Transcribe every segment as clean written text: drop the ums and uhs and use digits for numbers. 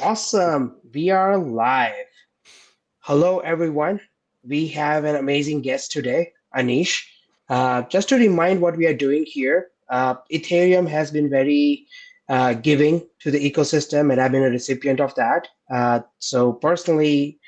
Awesome. We are live. Hello, everyone. We have an amazing guest today, Anish. Just to remind what we are doing here, Ethereum has been very giving to the ecosystem, and I've been a recipient of that. So personally,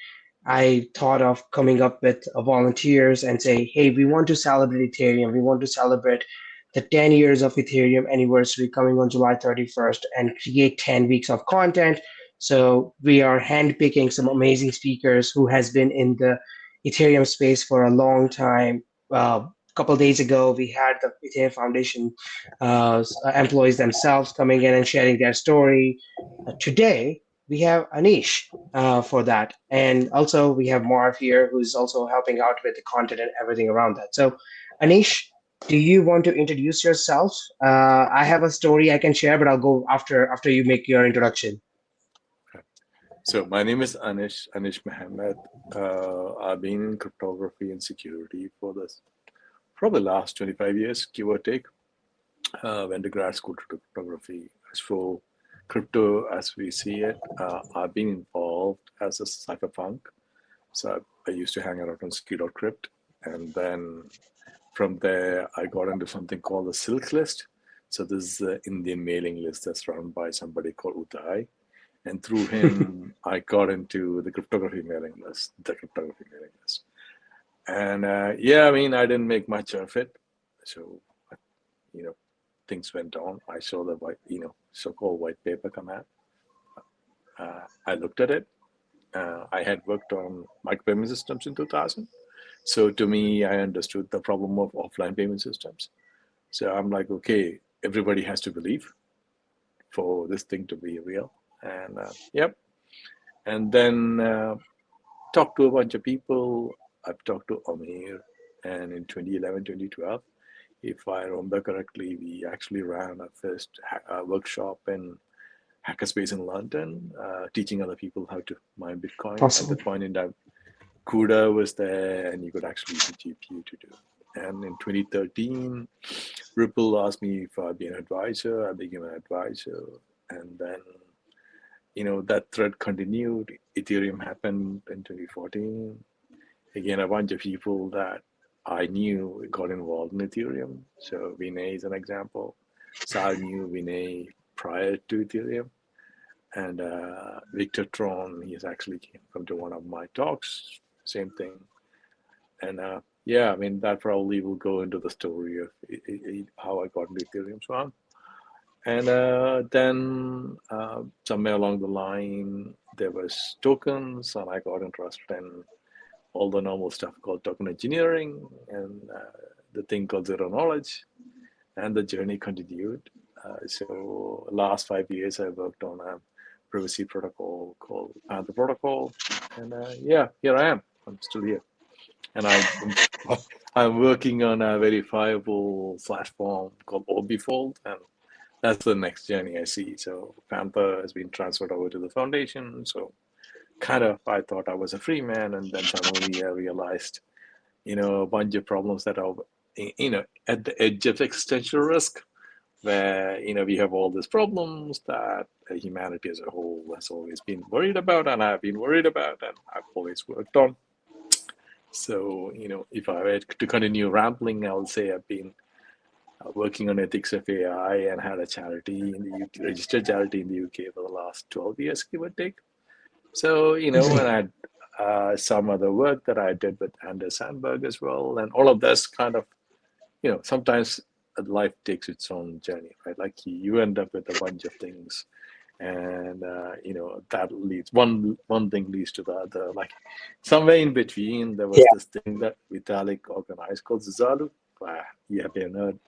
I thought of coming up with volunteers and say, hey, we want to celebrate Ethereum. We want to celebrate the 10 years of Ethereum anniversary coming on July 31st and create 10 weeks of content. So we are handpicking some amazing speakers who has been in the Ethereum space for a long time. A couple days ago, we had the Ethereum Foundation employees themselves coming in and sharing their story. Today, we have Anish for that. And also we have Marv here who's also helping out with the content and everything around that. So Anish, do you want to introduce yourself? I have a story I can share, but I'll go after you make your introduction. So my name is Anish Mohammed. I've been in cryptography and security for this probably last 25 years, give or take. Went to grad school to cryptography. As for crypto as we see it, I've been involved as a cypherpunk. So I used to hang around on ski.crypt. And then from there, I got into something called the Silk List. So this is the Indian mailing list that's run by somebody called Uday. And through him, I got into the cryptography mailing list, And yeah, I mean, I didn't make much of it. So, you know, things went on. I saw the white, so-called white paper come out. I looked at it. I had worked on micropayment systems in 2000. So to me, I understood the problem of offline payment systems. So I'm like, okay, everybody has to believe for this thing to be real. And yep. And then talked to a bunch of people. I've talked to Amir, and in 2011, 2012, if I remember correctly, we actually ran our first workshop in Hackerspace in London, teaching other people how to mine Bitcoin. At Awesome. that point in time, CUDA was there, and you could actually use the GPU to do. And in 2013, Ripple asked me if I'd be an advisor. I became an advisor, and then that thread continued. Ethereum happened in 2014. Again, a bunch of people that I knew got involved in Ethereum. So Vinay is an example. Sal knew Vinay prior to Ethereum. And Victor Tron, he's actually come to one of my talks, same thing. And yeah, I mean, that probably will go into the story of how I got into Ethereum Swarm. And then somewhere along the line, there was tokens, and I got interested in all the normal stuff called token engineering and the thing called zero knowledge, and the journey continued. So last 5 years, I worked on a privacy protocol called Panther Protocol, and yeah, here I am. I'm still here, and I'm working on a verifiable platform called Orbifold, and that's the next journey I see. So Panther has been transferred over to the foundation. So kind of, I thought I was a free man, and then suddenly I realized, a bunch of problems that are, at the edge of existential risk, where, we have all these problems that humanity as a whole has always been worried about, and I've been worried about, and I've always worked on. So, if I were to continue rambling, I would say I've been working on ethics of AI and had a charity in the UK, registered charity in the UK for the last 12 years, give or take. So, and I had some other work that I did with Anders Sandberg as well. And all of this kind of, sometimes life takes its own journey, right? Like you end up with a bunch of things. And, that leads, one thing leads to the other. Like somewhere in between, there was this thing that Vitalik organized called Zalu. You have been heard.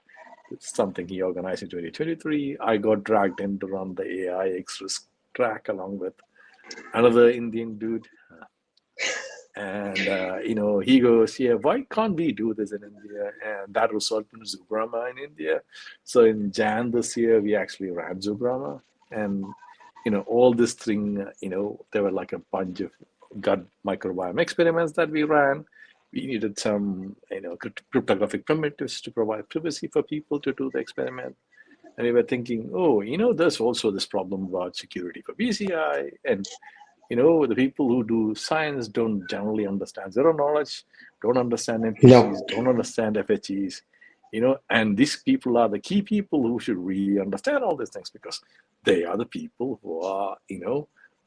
It's something he organized in 2023. I got dragged in to run the AI X risk track along with another Indian dude. And, he goes, yeah, why can't we do this in India? And that resulted in Zubrama in India. So in Jan this year, we actually ran Zubrama. And, all this thing, there were like a bunch of gut microbiome experiments that we ran. We needed some, cryptographic primitives to provide privacy for people to do the experiment. And we were thinking, oh, there's also this problem about security for BCI. And, the people who do science don't generally understand zero knowledge, don't understand No. MPCs, don't understand FHEs, and these people are the key people who should really understand all these things because they are the people who are,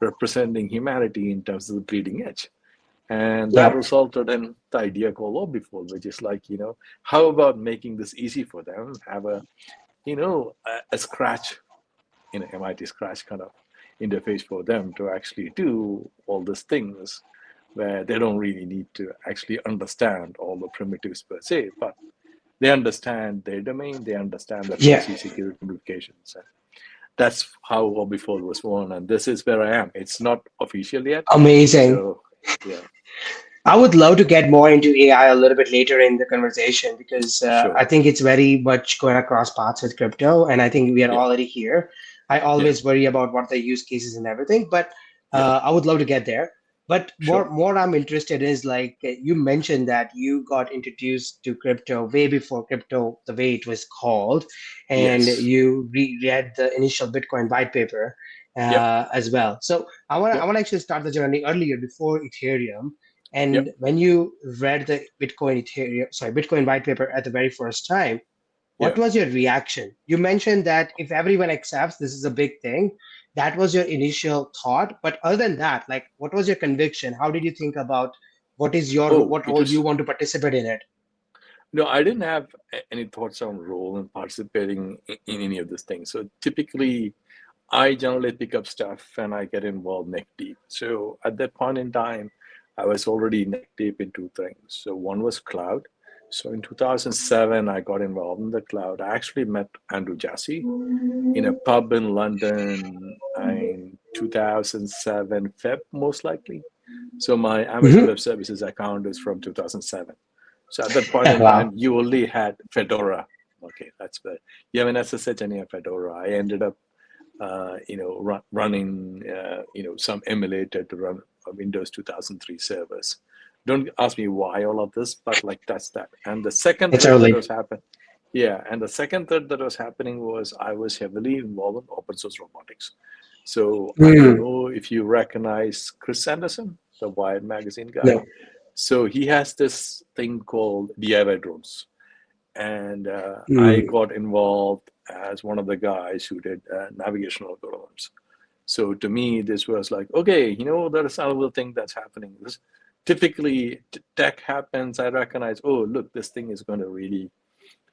representing humanity in terms of the bleeding edge. And that Yeah. resulted in the idea called Obifold, which is like, how about making this easy for them, have a Scratch, MIT Scratch kind of interface for them to actually do all these things where they don't really need to actually understand all the primitives per se, but they understand their domain, they understand the Yeah. fuzzy security implications. And that's how Obifold was born, and this is where I am. It's not official yet, Amazing. so yeah, I would love to get more into AI a little bit later in the conversation because I sure, think it's very much going across paths with crypto, and I think we are yeah, already here. I yeah, always worry about what the use cases and everything, but yeah, I would love to get there. But sure, more I'm interested is like you mentioned that you got introduced to crypto way before crypto the way it was called, and yes, you read the initial Bitcoin white paper yep, as well. So I yep, want to actually start the journey earlier before Ethereum. yep. And when you read the Bitcoin white paper at the very first time, what Yeah. was your reaction? You mentioned that if everyone accepts this is a big thing, that was your initial thought. But other than that, like what was your conviction? How did you think about Oh, what role you because want to participate in it? no, I didn't have any thoughts on role in participating in any of these things. So typically, I generally pick up stuff and I get involved neck deep. So at that point in time, I was already neck deep in two things. So one was cloud. So in 2007, I got involved in the cloud. I actually met Andrew Jassy in a pub in London in 2007, Feb, most likely. So my Amazon Hmm. Web Services account is from 2007. So at that point in Wow. time, you only had Fedora. Okay, that's where you have an SSH and you have Fedora. I ended up, running, some emulator to run Windows 2003 servers. Don't ask me why all of this, but like that's that. And the second It's thread that early. was happening, yeah, and the second thread that was happening was I was heavily involved in open source robotics. So I don't Mm. know if you recognize Chris Anderson, the Wired magazine guy. No. So he has this thing called DIY drones, and I Mm. got involved as one of the guys who did navigational algorithms. So to me, this was like, okay, there's another thing that's happening. This typically tech happens. I recognize, oh, look, this thing is going to really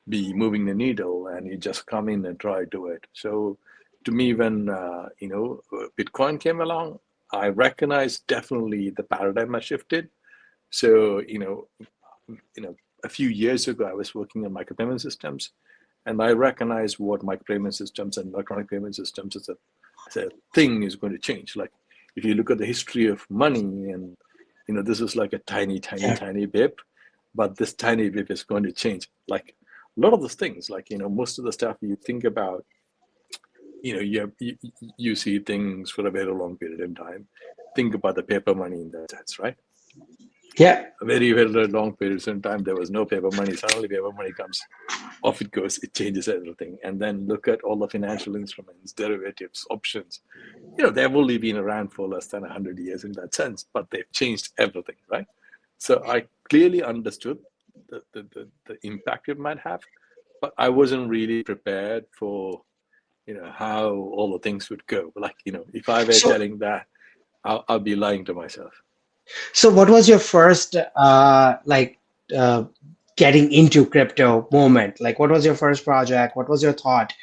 be moving the needle, and you just come in and try to do it. So to me, when Bitcoin came along, I recognized definitely the paradigm has shifted. So a few years ago, I was working on micropayment systems, and I recognized what micropayment systems and electronic payment systems as a thing is going to change. Like if you look at the history of money, and this is like a tiny, tiny, Yeah. tiny bit, but this tiny bit is going to change. Like a lot of those things, like most of the stuff you think about, you see things for a very long period of time. Think about the paper money in that sense, right? Yeah. A very, very long periods of time, there was no paper money. Suddenly, paper money comes, off it goes. It changes everything. And then look at all the financial instruments, derivatives, options. They've only been around for less than 100 years in that sense, but they've changed everything, right? So I clearly understood the impact it might have, but I wasn't really prepared for how all the things would go. Like if I were So telling that, I'll be lying to myself. so what was your first uh getting into crypto moment? Like what was your first project? What was your thought?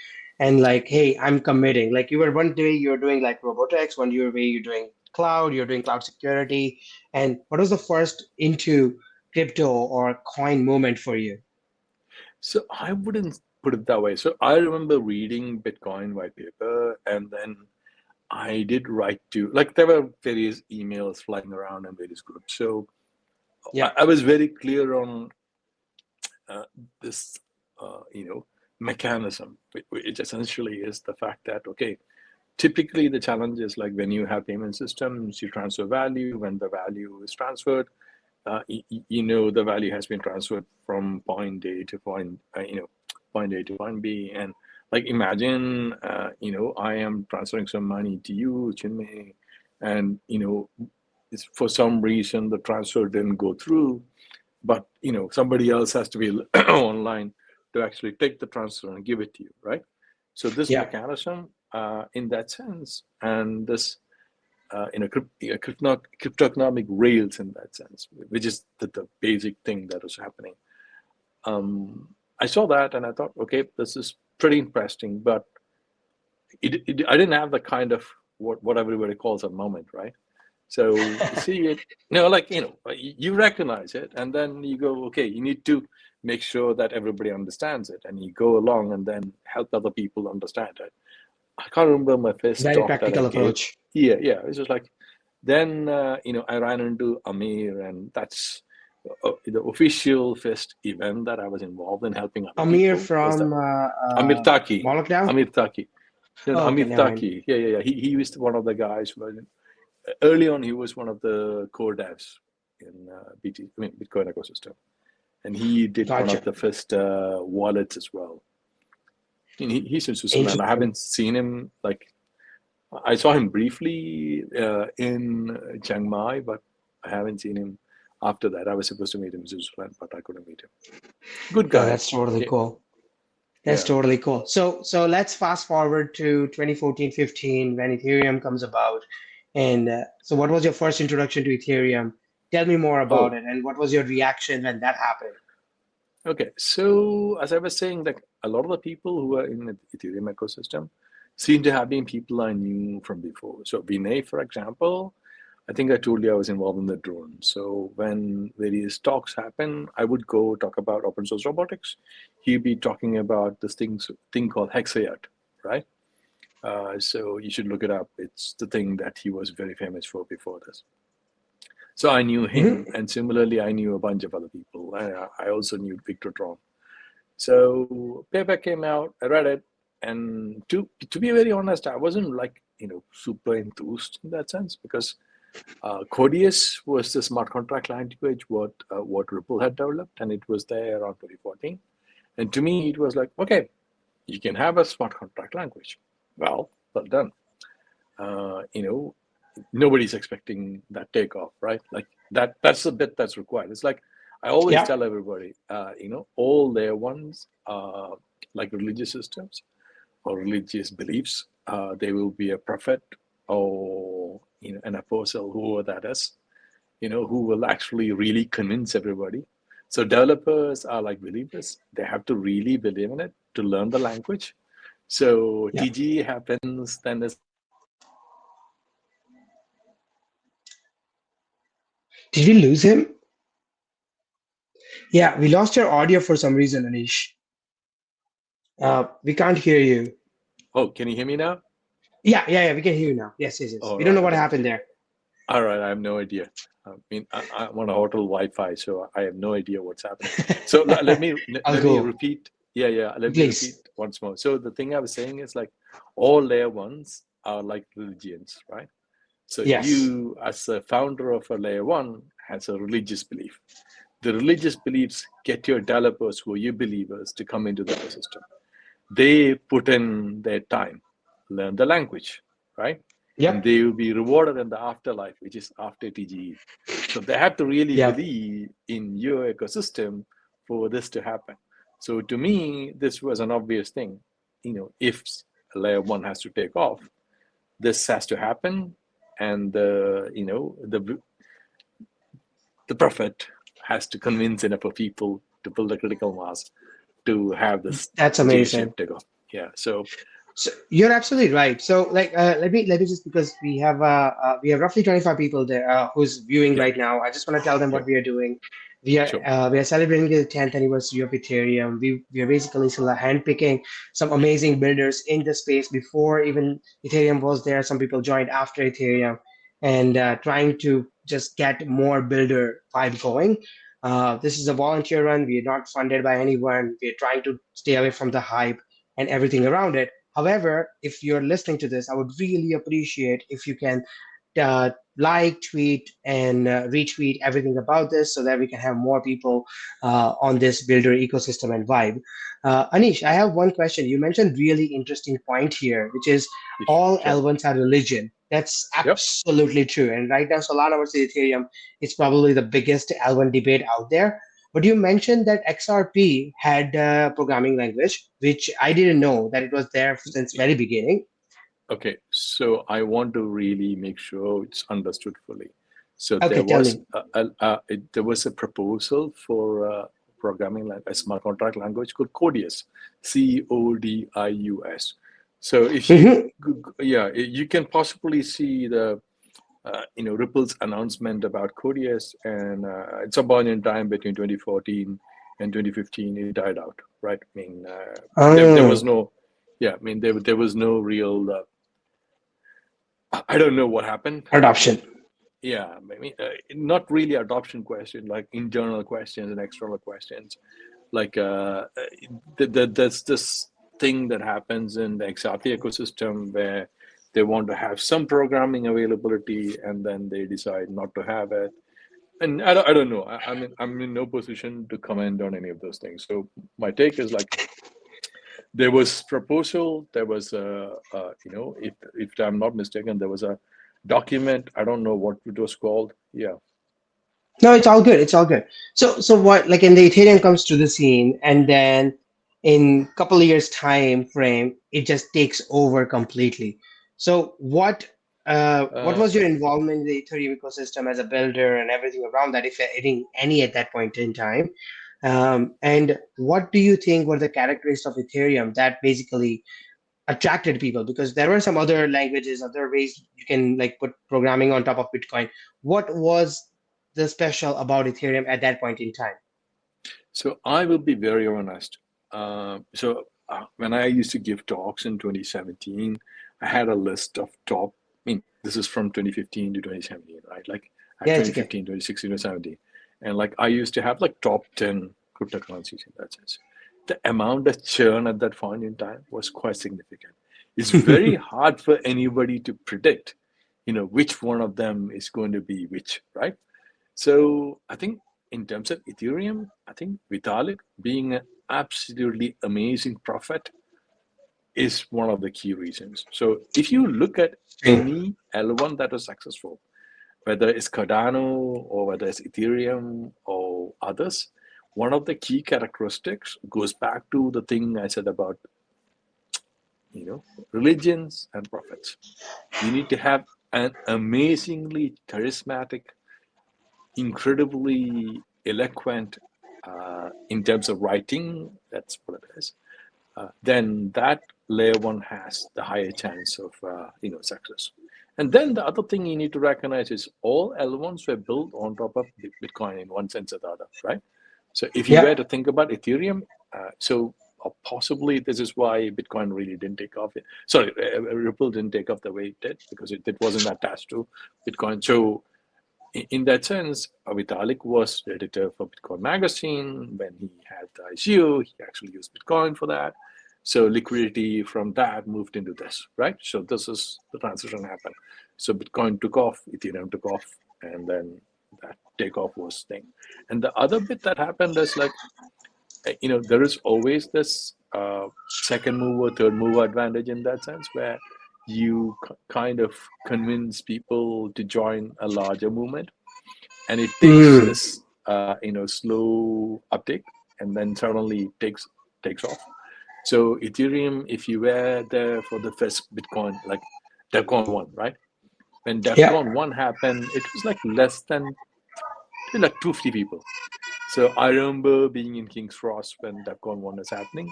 And like, hey, I'm committing. Like you were one day you're doing like robotics, one day you're doing cloud, you're doing cloud security. And what was the first into crypto or coin moment for you? So I wouldn't put it that way. So I remember reading Bitcoin white paper, and then I did write to, like, there were various emails flying around in various groups. So Yeah. I was very clear on uh, this, mechanism, which essentially is the fact that, okay, typically the challenge is like when you have payment systems, you transfer value. When the value is transferred, the value has been transferred from point A to point A to point B, and like imagine, I am transferring some money to you, Chinmay, and for some reason the transfer didn't go through, but somebody else has to be online to actually take the transfer and give it to you, right? So this Yeah, mechanism, in that sense, and this cryptognomic rails in that sense, which is the basic thing that was happening. I saw that and I thought, okay, this is pretty interesting, but I didn't have the kind of what everybody calls a moment, right? So you see it, like you recognize it, and then you go, okay, you need to make sure that everybody understands it, and you go along and then help other people understand it. I can't remember my first very talk that I practical gave. approach. Yeah, it's just like then I ran into Amir, and that's the official first event that I was involved in helping other Amir people was the from Amir Taki. Moloch now? Amir Taki. Oh, okay, Amir never mind. Taki. Yeah. He was one of the guys who early on. He was one of the core devs in Bitcoin ecosystem, and he did one of Gotcha. the first wallets as well. He's in Switzerland. I Interesting. haven't seen him. Like I saw him briefly in Chiang Mai, but I haven't seen him after that. I was supposed to meet him in Switzerland, but I couldn't meet him. Good No, guy. that's totally Yeah. cool. That's Yeah. totally cool. So let's fast forward to 2014, 15 when Ethereum comes about. And so what was your first introduction to Ethereum? Tell me more about Oh, it and what was your reaction when that happened? okay. So as I was saying, like a lot of the people who are in the Ethereum ecosystem seem to have been people I knew from before. So Vinay, for example, I think I told you I was involved in the drone. So when various talks happen, I would go talk about open source robotics. He'd be talking about this thing called Hexayat, right? So you should look it up. It's the thing that he was very famous for before this. So I knew him, Hmm. and similarly, I knew a bunch of other people. I also knew Victor Tron. So paper came out, I read it, and to be very honest, I wasn't like super enthused in that sense because Codius was the smart contract language what Ripple had developed, and it was there around 2014. And to me, it was like, okay, you can have a smart contract language. Well done. You know, nobody's expecting that takeoff, right? Like that's the bit that's required. It's like I always Yeah, tell everybody, all layer ones, like religious systems or religious beliefs, there will be a prophet or an apostle, whoever that is, who will actually really convince everybody. So developers are like believers. They have to really believe in it to learn the language. So yeah. TG happens, then there's Did we lose him? Yeah, we lost your audio for some reason, Anish. We can't hear you. oh, can you hear me now? Yeah, we can hear you now. Yes. All We don't know right, what okay. happened there. All right, I have no idea. I mean, I'm on a hotel Wi-Fi, so I have no idea what's happening. So I'll let me go. repeat. Yeah. Let me repeat Please. once more. So the thing I was saying is like all layer ones are like religions, right? So Yes. you, as a founder of a layer one, has a religious belief. The religious beliefs get your developers, who are your believers, to come into the ecosystem. They put in their time, learn the language, right? And Yep. they will be rewarded in the afterlife, which is after TGE. So they have to really Yep. believe in your ecosystem for this to happen. So to me, this was an obvious thing. If layer one has to take off, this has to happen, and the prophet has to convince enough of people to build a critical mass to have this That's J amazing. shape take off. Yeah. So So you're absolutely right. So let me just because we have roughly 25 people there who's viewing yeah, right now. I just want to tell them yeah, what we are doing. sure. We are celebrating the 10th anniversary of Ethereum. We are basically still handpicking some amazing builders in the space before even Ethereum was there. Some people joined after Ethereum, and trying to just get more builder vibe going. This is a volunteer run. We are not funded by anyone. We are trying to stay away from the hype and everything around it. However, if you're listening to this, I would really appreciate if you can like, tweet, and retweet everything about this so that we can have more people on this builder ecosystem and vibe. Anish, I have one question. You mentioned really interesting point here, which is all Sure. L1s are religion. That's Yep. absolutely true. And right now, Solana versus Ethereum is probably the biggest L1 debate out there. But you mentioned that XRP had a programming language, which I didn't know that it was there since very beginning. Okay, so I want to really make sure it's understood fully. So Okay, there tell was me. there was a proposal for programming a smart contract language called Codius, Codius. So if you Hmm. yeah, you can possibly see the Ripple's announcement about Codius, and at some point in time between 2014 and 2015, it died out. Right? I mean, there was Oh, no yeah, I mean there was no real I don't know what happened. adoption. Yeah, I mean, not really adoption question, like internal questions and external questions. Like there's this thing that happens in the XRP ecosystem where they want to have some programming availability and then they decide not to have it. And I don't know. I mean, I'm in no position to comment on any of those things. So my take is like there was proposal, there was if I'm not mistaken, there was a document. I don't know what it was called. Yeah. No, it's all good. It's all good. So what, like, in the Ethereum comes to the scene, and then in couple of years time frame, it just takes over completely. So what Uh, was your involvement in the Ethereum ecosystem as a builder and everything around that, if any at that point in time? And what do you think were the characteristics of Ethereum that basically attracted people? Because there were some other languages, other ways you can like put programming on top of Bitcoin. What was the special about Ethereum at that point in time? so I will be very honest. When I used to give talks in 2017, I had a list of top. I mean, this is from 2015 to 2017, right? Like Yeah, it's okay. 2015, 2016, 2017, and like I used to have like top 10 cryptocurrencies in that sense. The amount of churn at that point in time was quite significant. It's very hard for anybody to predict, which one of them is going to be which, right? So I think in terms of Ethereum, I think Vitalik being an absolutely amazing prophet is one of the key reasons. So if you look at True. any L1 that was successful, whether it's Cardano or whether it's Ethereum or others, one of the key characteristics goes back to the thing I said about, religions and prophets. You need to have an amazingly charismatic, incredibly eloquent in terms of writing, that's what it is, then that layer one has the higher chance of success. And then the other thing you need to recognize is all L1s were built on top of Bitcoin in one sense or the other, right? So if you were Yeah. to think about Ethereum, possibly this is why Bitcoin really didn't take off. Sorry, Ripple didn't take off the way it did because it wasn't attached to Bitcoin. So in that sense, Vitalik was the editor for Bitcoin Magazine. When he had the ICO, he actually used Bitcoin for that. So liquidity from that moved into this, right? So this is the transition happened. So Bitcoin took off, Ethereum took off, and then that takeoff was thing. And the other bit that happened is like, there is always this second mover, third mover advantage in that sense where you kind of convince people to join a larger movement, and it takes Mm. this slow uptake, and then suddenly takes off. So Ethereum, if you were there for the first Bitcoin, like DevCon 1, right? When Yeah. DevCon 1 happened, it was like less than like 250 people. So I remember being in King's Cross when DevCon 1 was happening.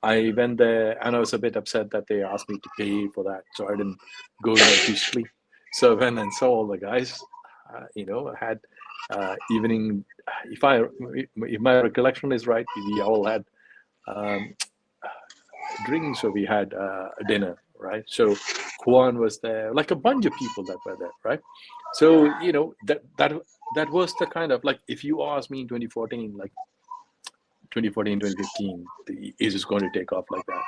I went there and I was a bit upset that they asked me to pay for that. So I didn't go there officially. So I went and saw all the guys, had evening, if my recollection is right, we all had um, drinks, so we had dinner, right? So Juan was there, like a bunch of people that were there, right? So that was the kind of like, if you asked me in 2014, like 2014, 2015, is going to take off like that.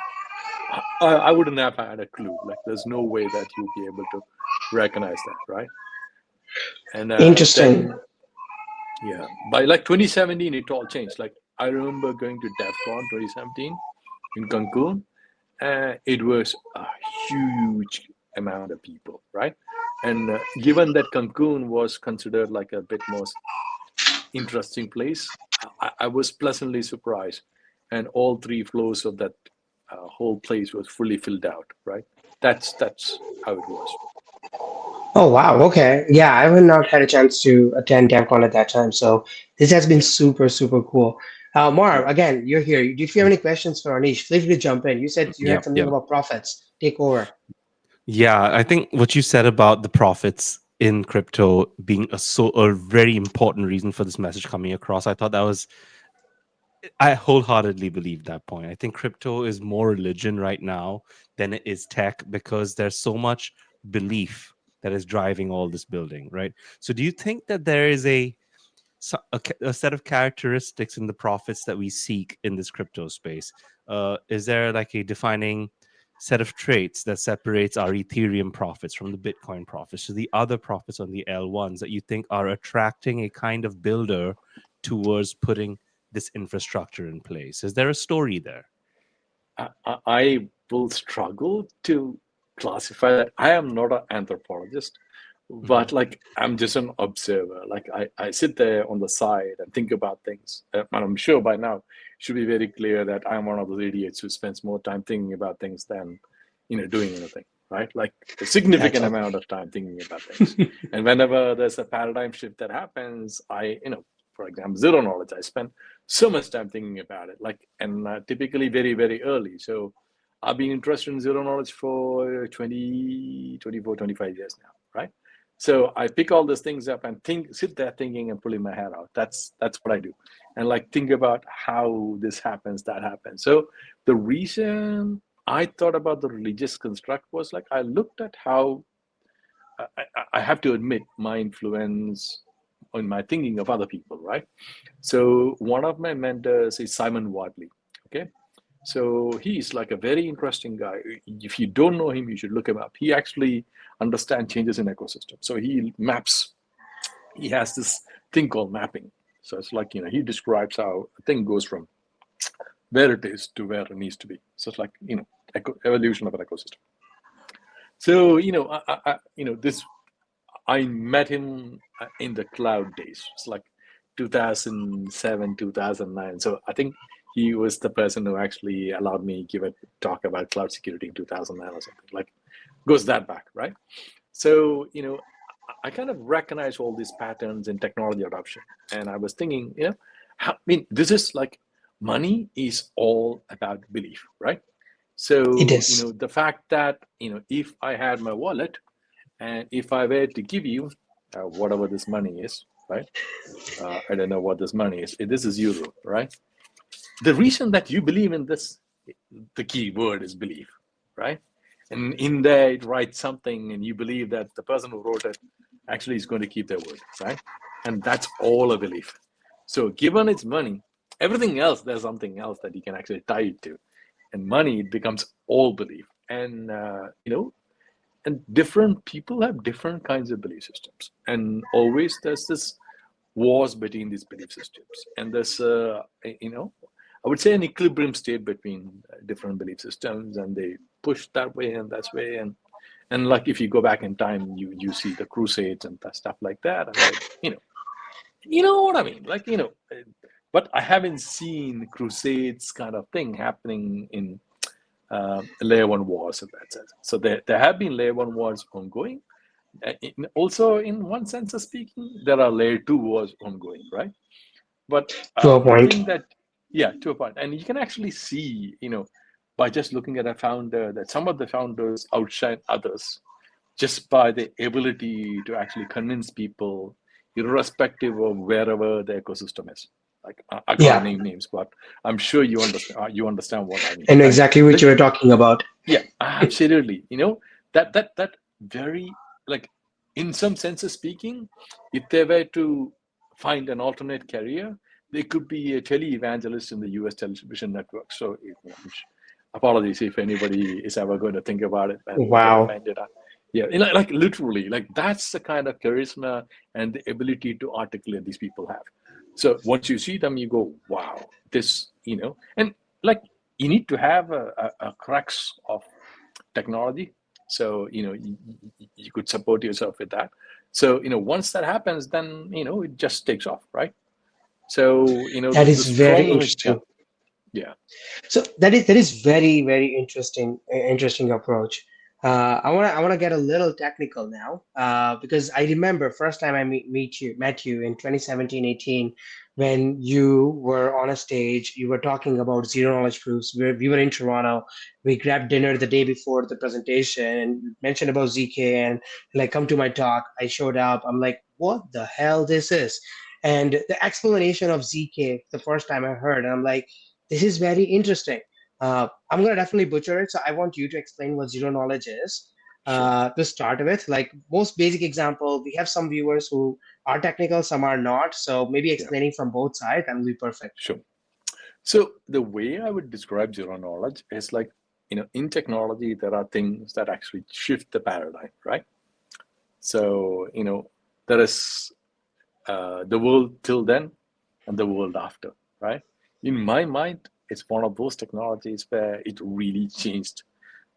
I wouldn't have had a clue. Like, there's no way that you'll be able to recognize that, right? And Interesting. then, yeah, by like 2017, it all changed. Like, I remember going to DEF CON 2017 in Cancun. It was a huge amount of people, right? And given that Cancun was considered like a bit more interesting place, I was pleasantly surprised. And all three floors of that whole place was fully filled out, right? That's how it was. Oh wow, okay. Yeah, I have not had a chance to attend DevCon at that time, so this has been Yeah, super cool. Mar, yeah. again, you're here. If you have any questions for Anish, feel free to jump in. You said you had Yep, something yep. about profits. Take over. Yeah, I think what you said about the profits in crypto being a very important reason for this message coming across. I thought that was I wholeheartedly believe that point. I think crypto is more religion right now than it is tech because there's so much belief that is driving all this building, right? So do you think that there is a set of characteristics in the profits that we seek in this crypto space? Is there like a defining set of traits that separates our Ethereum profits from the Bitcoin profits to the other profits on the L1s that you think are attracting a kind of builder towards putting this infrastructure in place? Is there a story there? I will struggle to classify that. I am not an anthropologist, Hmm. but like, I'm just an observer. Like, I sit there on the side and think about things. And I'm sure by now it should be very clear that I'm one of those idiots who spends more time thinking about things than, doing anything, right? Like, a That's significant all amount of time thinking about things. And whenever there's a paradigm shift that happens, for example, zero knowledge, I spend so much time thinking about it, like, and typically very early. So I've been interested in zero knowledge for 20, 24, 25 years now, right? So I pick all those things up and sit there thinking and pulling my hair out. That's what I do, and like, think about how this happens, that happens. So the reason I thought about the religious construct was, like, I looked at how I have to admit my influence on my thinking of other people, right? So one of my mentors is Simon Wadley. Okay, so he's like a very interesting guy. If you don't know him, you should look him up. He actually understands changes in ecosystems. So he maps. He has this thing called mapping. So it's like, he describes how a thing goes from where it is to where it needs to be. So it's like, evolution of an ecosystem. So this I met him in the cloud days. It's like 2007, 2009. So I think he was the person who actually allowed me give a talk about cloud security in 2009 or something. Like, goes that back, right? So I kind of recognize all these patterns in technology adoption, and I was thinking, this is like, money is all about belief, right? it So is. the fact that if I had my wallet, and if I were to give you whatever this money is, right? I don't know what this money is. This is euro, right? The reason that you believe in this, the key word is belief, right? And in there, it writes something, and you believe that the person who wrote it actually is going to keep their word, right? And that's all a belief. So, given it's money, everything else, there's something else that you can actually tie it to. And money, it becomes all belief. And, and different people have different kinds of belief systems. And always there's this wars between these belief systems. And there's, I would say, an equilibrium state between different belief systems, and they push that way and that way. And like, if you go back in time, you see the Crusades and stuff like that. And like, you know what I mean? Like, but I haven't seen Crusades kind of thing happening in layer one wars in that sense. So there have been layer one wars ongoing. Also, in one sense of speaking, there are layer two wars ongoing, right? But To a the point. thing that, yeah, to a point, and you can actually see, by just looking at a founder, that some of the founders outshine others just by the ability to actually convince people, irrespective of wherever the ecosystem is. Like, I can't Yeah, name names, but I'm sure you understand. You understand what I mean, I know right? exactly what Like, you were talking about. yeah, absolutely. That very, like, in some senses speaking, if they were to find an alternate career, they could be a tele-evangelist in the US television network. So Apologies if anybody is ever going to think about it and get Wow. offended. Yeah, like literally, like that's the kind of charisma and the ability to articulate these people have. So once you see them, you go, wow, this, and like you need to have a crux of technology. So, you could support yourself with that. So, once that happens, then, it just takes off, right? So, That the is very stronger, yeah, interesting. yeah, So that is very very interesting approach. I wanna get a little technical now because I remember first time I met you in 2017-18 when you were on a stage. You were talking about zero knowledge proofs. We were in Toronto. We grabbed dinner the day before the presentation and you mentioned about ZK and like come to my talk. I showed up. I'm like, what the hell this is? And the explanation of ZK the first time I heard, and I'm like, this is very interesting. I'm going to definitely butcher it. So I want you to explain what zero knowledge is sure, to start with. Like most basic example, we have some viewers who are technical, some are not. So maybe yeah, explaining from both sides that will be perfect. sure. So the way I would describe zero knowledge is like, in technology, there are things that actually shift the paradigm, right? So, there is the world till then and the world after, right? In my mind, it's one of those technologies where it really changed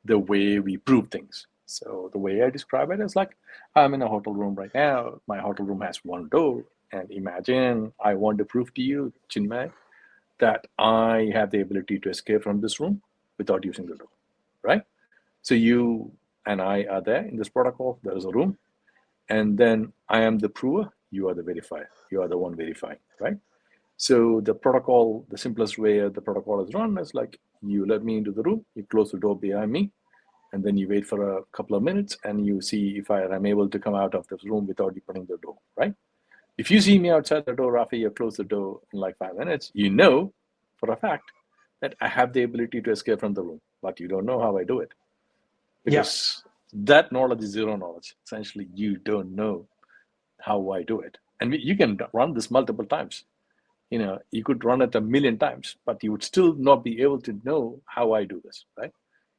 the way we prove things. So the way I describe it is like I'm in a hotel room right now. My hotel room has one door, and imagine I want to prove to you, Chinmay, that I have the ability to escape from this room without using the door, right? So you and I are there in this protocol. There is a room, and then I am the prover. You are the verifier. You are the one verifying, right? So the protocol, the simplest way the protocol is run is like you let me into the room, you close the door behind me, and then you wait for a couple of minutes and you see if I am able to come out of this room without opening the door, right? If you see me outside the door, Rafi, you close the door in like 5 minutes, you know for a fact that I have the ability to escape from the room, but you don't know how I do it Yeah, because that knowledge is zero knowledge. Essentially, you don't know how I do it. And you can run this multiple times. You could run it a million times, but you would still not be able to know how I do this, right?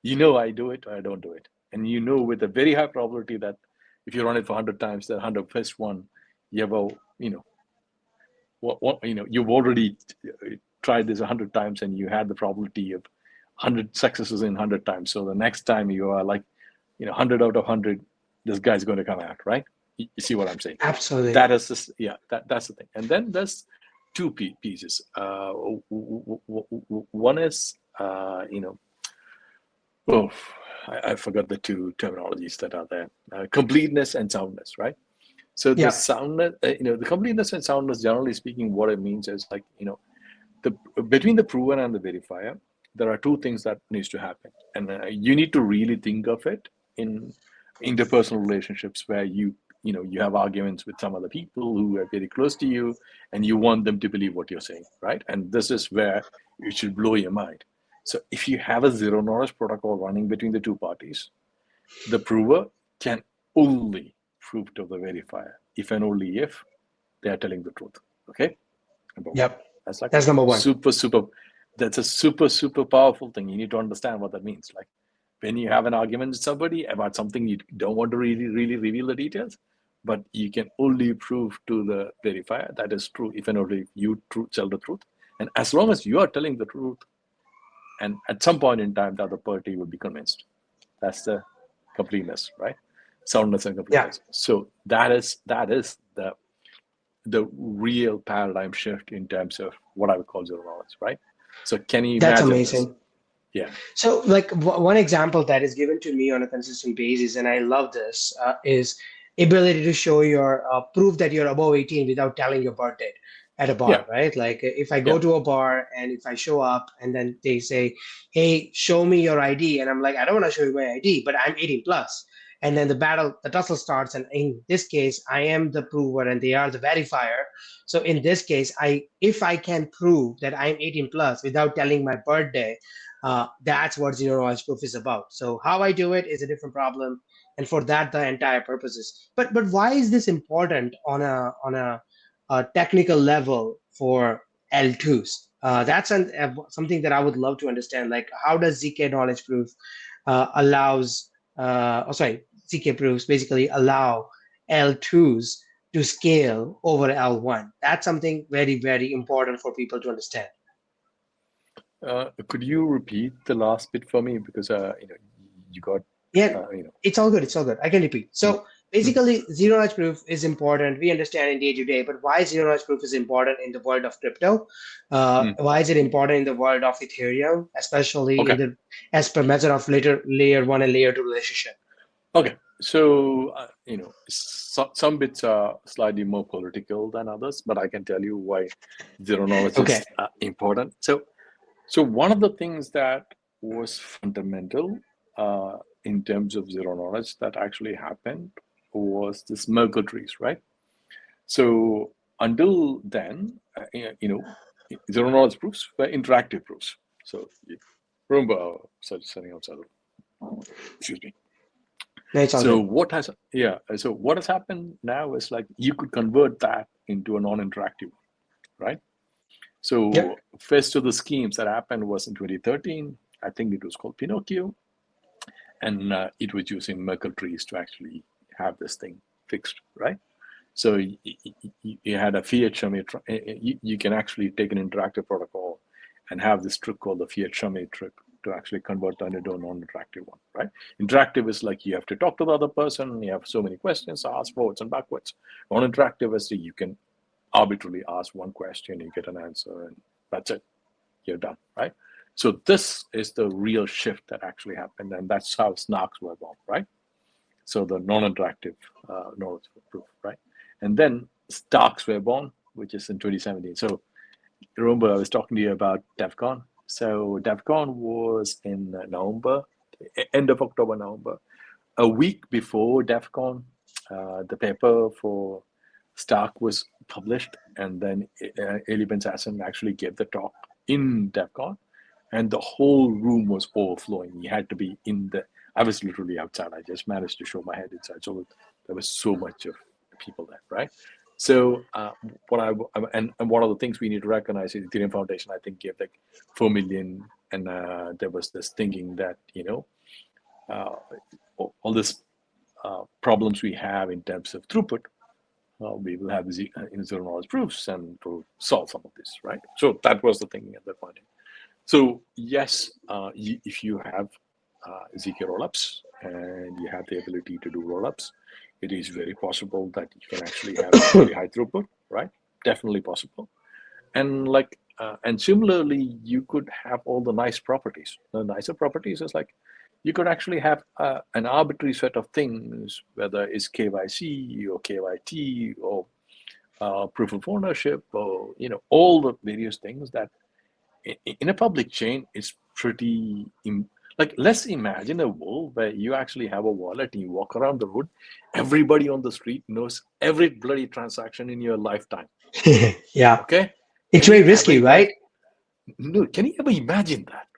I do it or I don't do it. And with a very high probability that if you run it for 100 times, that 100st one, you have you've already tried this 100 times and you had the probability of 100 successes in 100 times. So the next time you are like, 100 out of 100, this guy's going to come out, right? You see what I'm saying? absolutely. That is just, yeah, that's the thing. And then there's two pieces. One is, oh, I forgot the two terminologies that are there: completeness and soundness, right? So the Yeah, soundness, the completeness and soundness, generally speaking, what it means is like, the between the prover and the verifier, there are two things that needs to happen, and you need to really think of it in interpersonal relationships where you have arguments with some other people who are very close to you, and you want them to believe what you're saying, right? And this is where it should blow your mind. So if you have a zero knowledge protocol running between the two parties, the prover can only prove to the verifier if and only if they are telling the truth. Okay, number one. yep. That's like That's number one. super. That's a super powerful thing. You need to understand what that means. Like when you have an argument with somebody about something, you don't want to really reveal the details, but you can only prove to the verifier that is true if and only if you tell the truth. And as long as you are telling the truth, and at some point in time, the other party will be convinced. That's the completeness, right? Soundness and Yeah, completeness. So that is the real paradigm shift in terms of what I would call zero knowledge, right? So can you that's imagine this? amazing. Yeah, So, like one example that is given to me on a consistent basis, and I love this, is ability to show your proof that you're above 18 without telling your birth date at a yeah, bar, right? Like if I go yeah, to a bar and if I show up and then they say, "Hey, show me your ID," and I'm like, "I don't want to show you my ID, but I'm 18 plus." And then the tussle starts, and in this case, I am the prover and they are the verifier. So in this case, if I can prove that I'm 18 plus without telling my birthday, that's what zero knowledge proof is about. So how I do it is a different problem, and for that the entire purpose is. But why is this important on a technical level for L2s? That's something that I would love to understand. Like, how does ZK knowledge proof ZK proofs basically allow L2s to scale over L1? That's something very, very important for people to understand. Could you repeat the last bit for me, because you got Yeah, it's all good. It's all good. I can repeat. So basically, zero knowledge proof is important. We understand in day to day, but why zero knowledge proof is important in the world of crypto? Why is it important in the world of Ethereum, especially in Okay. the as per method of layer one and layer two relationship? Okay. So some bits are slightly more political than others, but I can tell you why zero knowledge Okay. is important. So one of the things that was fundamental in terms of zero knowledge that actually happened was this Merkle trees, right? So until then, zero knowledge proofs were interactive proofs. So remember, setting outside. Excuse me. No, it's all So good. what has happened now is like you could convert that into a non-interactive one, right? So Yep. first of the schemes that happened was in 2013. I think it was called Pinocchio, and it was using Merkle trees to actually have this thing fixed, right? So you had a fiat-Shamir. You can actually take an interactive protocol and have this trick called the fiat-Shamir trick to actually convert that into a non-interactive one, right? Interactive is like you have to talk to the other person. You have so many questions, ask forwards and backwards. Non-interactive is you can arbitrarily ask one question, you get an answer, and that's it. You're done, right? So this is the real shift that actually happened, and that's how snarks were born, right? So the non-interactive knowledge proof, right? And then Starks were born, which is in 2017. So remember, I was talking to you about DevCon. So DevCon was in November, end of October, November. A week before DevCon, the paper for Stark was published, and then Eli Ben Sasson actually gave the talk in DevCon, and the whole room was overflowing. You had to be in the. I was literally outside. I just managed to show my head inside, so there was so much of people there, right? So and one of the things we need to recognize is Ethereum Foundation, I think, gave like 4 million, and there was this thinking that all this problems we have in terms of throughput, we will have zero knowledge proofs and to solve some of this, right? So that was the thinking at that point. So yes, if you have ZK rollups and you have the ability to do rollups, it is very possible that you can actually have very high throughput, right? Definitely possible. And and similarly, you could have all the nice properties. The nicer properties is like you could actually have an arbitrary set of things, whether it's KYC or KYT or proof of ownership, or all the various things that in a public chain is pretty let's imagine a world where you actually have a wallet and you walk around the road, everybody on the street knows every bloody transaction in your lifetime. Yeah. Okay, It's very risky, right? No, can you ever imagine that?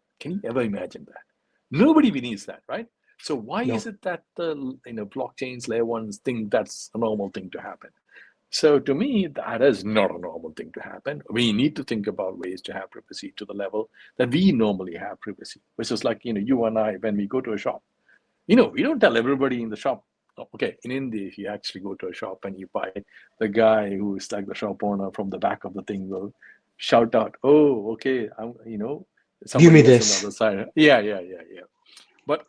Nobody believes that, right? So why No. is it that the blockchains, layer ones think that's a normal thing to happen? So to me, that is not a normal thing to happen. We need to think about ways to have privacy to the level that we normally have privacy, which is like, you and I, when we go to a shop, we don't tell everybody in the shop. Okay, in India, if you actually go to a shop and you buy, the guy who is like the shop owner from the back of the thing will shout out, "Oh, okay, Give me somebody else on the this. other side." Yeah. But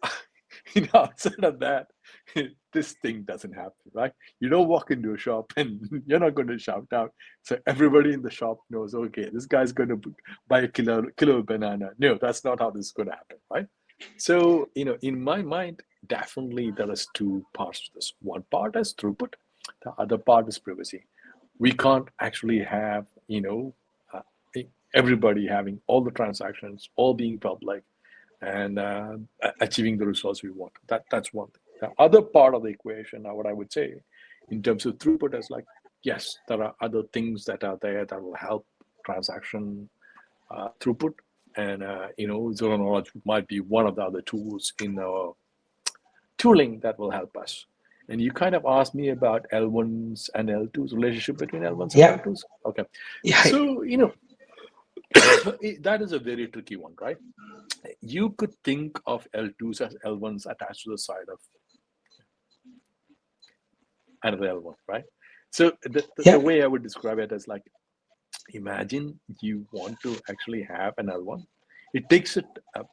outside of that, this thing doesn't happen, right? You don't walk into a shop and you're not going to shout out. So everybody in the shop knows, okay, this guy's going to buy a kilo of banana. No, that's not how this is going to happen, right? So, in my mind, definitely there is two parts to this. One part is throughput. The other part is privacy. We can't actually have, uh, everybody having all the transactions, all being public, and achieving the results we want. That's one thing. The other part of the equation, what I would say, in terms of throughput, is like, yes, there are other things that are there that will help transaction throughput, and zero knowledge might be one of the other tools in our tooling that will help us. And you kind of asked me about L1s and L2s, relationship between L1s and Yeah. L2s. Okay, Yeah. so That is a very tricky one, right? You could think of L2s as L1s attached to the side of another L1, right? So the Yeah. way I would describe it is like, imagine you want to actually have an L1. It takes it up.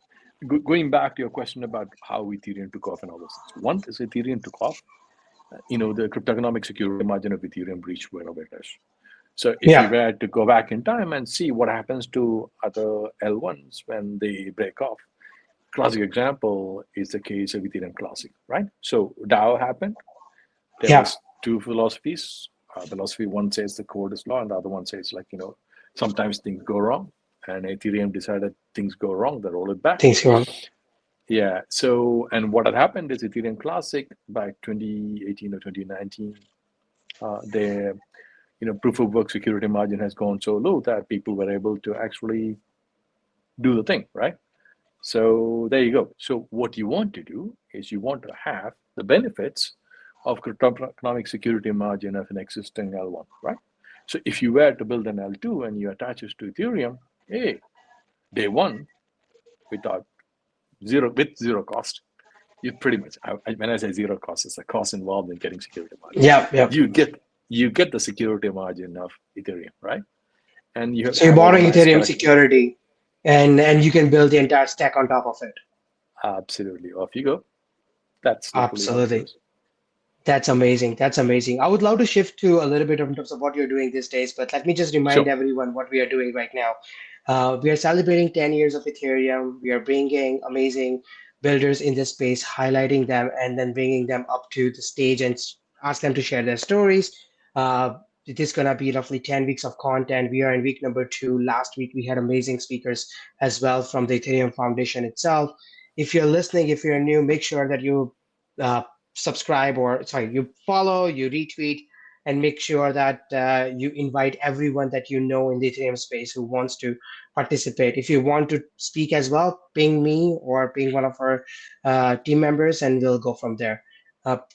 Going back to your question about how Ethereum took off and all those things. Once Ethereum took off, the cryptoeconomic security margin of Ethereum reached wherever it is. So if you Yeah. were to go back in time and see what happens to other L1s when they break off, classic example is the case of Ethereum Classic, right? So DAO happened. There Yeah. was two philosophies. Philosophy one says the code is law, and the other one says sometimes things go wrong. And Ethereum decided things go wrong, they roll it back. Things go on. Yeah. So, and what had happened is Ethereum Classic by 2018 or 2019, their proof of work security margin has gone so low that people were able to actually do the thing, right? So there you go. So what you want to do is you want to have the benefits of cryptoeconomic security margin of an existing L1, right? So if you were to build an L2 and you attach it to Ethereum, hey, day one, without with zero cost, you pretty much, when I say zero cost, it's the cost involved in getting security margin. Yeah. Yeah. You get the security margin of Ethereum, right? And you So you're have all the borrowing nice Ethereum characteristics. security, and you can build the entire stack on top of it. Absolutely. Off you go. That's literally how it Absolutely. goes. That's amazing. That's amazing. I would love to shift to a little bit in terms of what you're doing these days, but let me just remind Sure. everyone what we are doing right now. We are celebrating 10 years of Ethereum. We are bringing amazing builders in this space, highlighting them, and then bringing them up to the stage and ask them to share their stories. It is going to be roughly 10 weeks of content. We are in week number 2. Last week, we had amazing speakers as well from the Ethereum Foundation itself. If you're listening, if you're new, make sure that you uh, subscribe, or sorry, you follow, you retweet, and make sure that you invite everyone that you know in the Ethereum space who wants to participate. If you want to speak as well, ping me or ping one of our team members, and we'll go from there.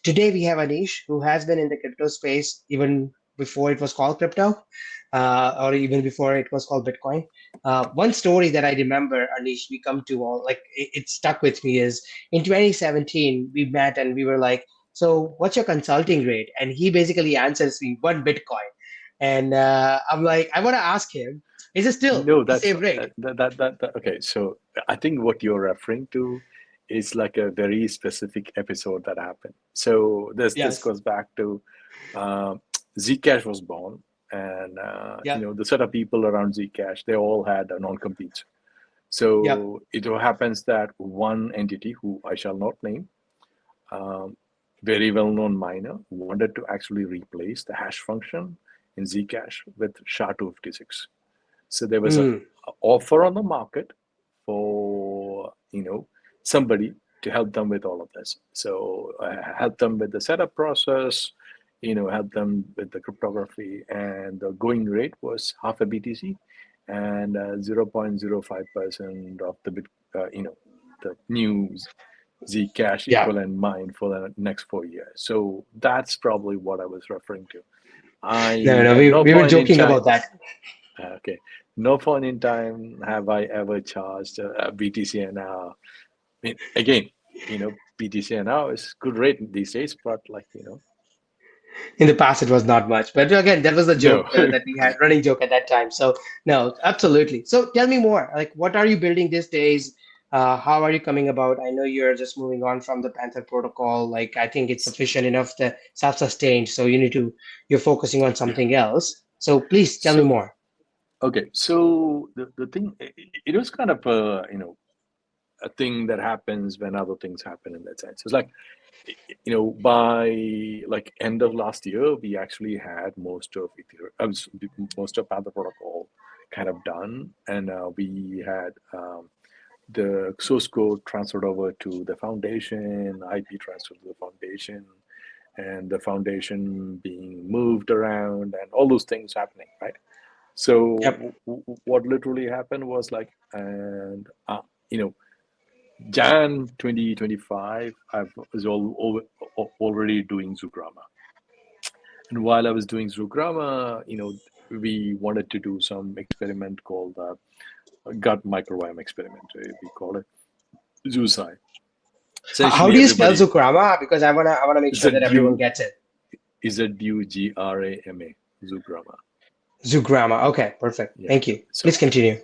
Today we have Anish, who has been in the crypto space even before it was called crypto, or even before it was called Bitcoin. One story that I remember, Anish, we come to all like it stuck with me is in 2017 we met and we were like, so what's your consulting rate? And he basically answers me 1 Bitcoin, and I'm like, I want to ask him, is it still No, the that's same rate? okay. So I think what you're referring to is like a very specific episode that happened. So this Yes. goes back to uh, Zcash was born, and Yep. the set of people around Zcash, they all had a non-compete. Yep. So it so happens that one entity, who I shall not name, um, very well-known miner, wanted to actually replace the hash function in Zcash with SHA-256. So there was a Mm. offer on the market for somebody to help them with all of this. So help them with the setup process, help them with the cryptography, and the going rate was half a BTC and 0.05% of the the new Zcash Yeah. equivalent mine for the next 4 years. So that's probably what I was referring to. No, I no, at we, no we were point in joking time about that. Okay. No point in time have I ever charged a BTC an hour. I mean, again, BTC an hour is good rate these days, but In the past, it was not much, but again, that was the no. joke that we had, running joke at that time. So no, absolutely. So tell me more. Like, what are you building these days? How are you coming about? I know you're just moving on from the Panther protocol. Like, I think it's sufficient enough to self-sustained. So you're focusing on something else. So please tell me So more. okay, so the thing, it was kind of a thing that happens when other things happen in that sense. It's like by like end of last year, we actually had most of most of Panther protocol kind of done, and we had the source code transferred over to the foundation, IP transferred to the foundation, and the foundation being moved around, and all those things happening, right? Yep. So what literally happened was like, and you know, Jan 2025, I was already doing Zugrama. And while I was doing Zoogramma, we wanted to do some experiment called gut microbiome experiment. We call it DeSci. How Essentially, do you spell everybody Zugrama? Because I wanna make sure that everyone ZU gets it. ZUGRAMA, Zoogramma. Zugrama. Okay, perfect. Yeah. Thank you. So Please continue.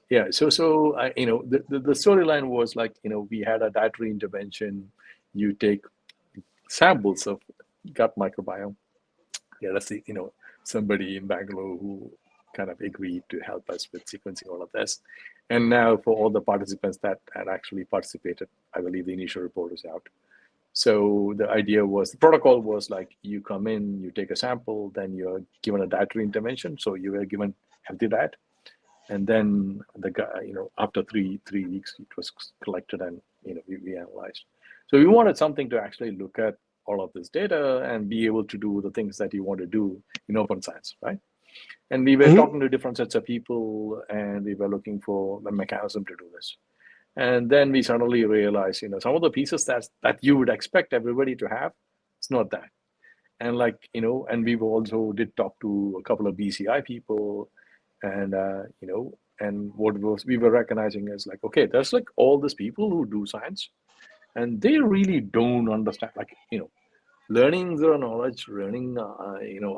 yeah. So the storyline was like, we had a dietary intervention. You take samples of gut microbiome. Yeah, let's see, somebody in Bangalore who kind of agreed to help us with sequencing all of this. And now for all the participants that had actually participated, I believe the initial report is out. So the protocol was like, you come in, you take a sample, then you're given a dietary intervention. So you were given healthy diet. And then the guy, after three weeks, it was collected and, we analyzed. So we wanted something to actually look at all of this data and be able to do the things that you want to do in open science, right? And we were Mhm. talking to different sets of people, and we were looking for a mechanism to do this. And then we suddenly realized, some of the pieces that you would expect everybody to have, it's not that. And and we've also did talk to a couple of BCI people, and and what we were recognizing is like, okay, there's like all these people who do science, and they really don't understand, learning zero knowledge, learning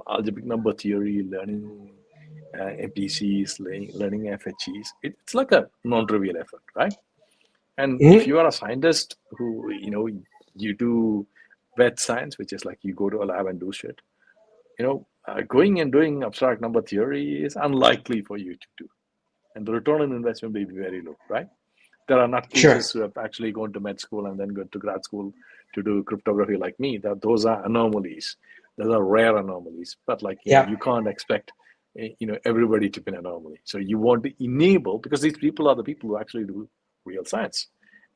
algebraic number theory, learning MPCs, learning FHEs. It's like a non-trivial effort, right? And if Mhm. you are a scientist who you do wet science, which is like you go to a lab and do shit, going and doing abstract number theory is unlikely for you to do, and the return on investment may be very low, right? There are Sure. nutcases who have actually gone to med school and then go to grad school to do cryptography like me. Those are anomalies. Those are rare anomalies. But Yeah. you can't expect everybody to be an anomaly. So you want to enable, because these people are the people who actually do real science.